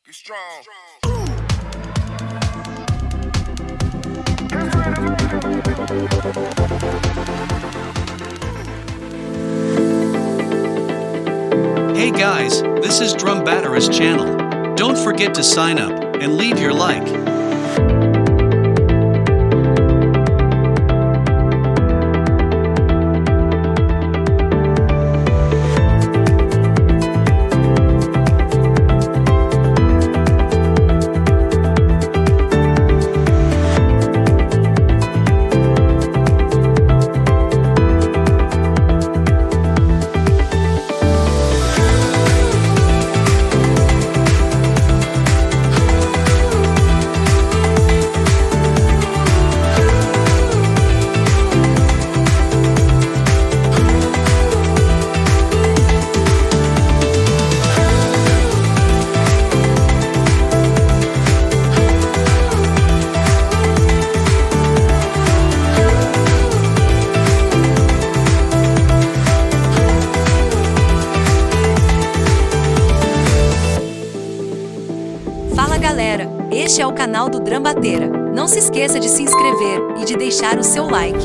Get strong. Hey guys, this is Drumbatera's channel. Don't forget to sign up and leave your like. Fala galera, este é o canal do Drumbatera. Não se esqueça de se inscrever e de deixar o seu like.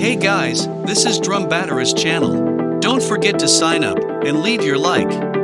Hey guys, this is Drumbatera's channel. Don't forget to sign up and leave your like.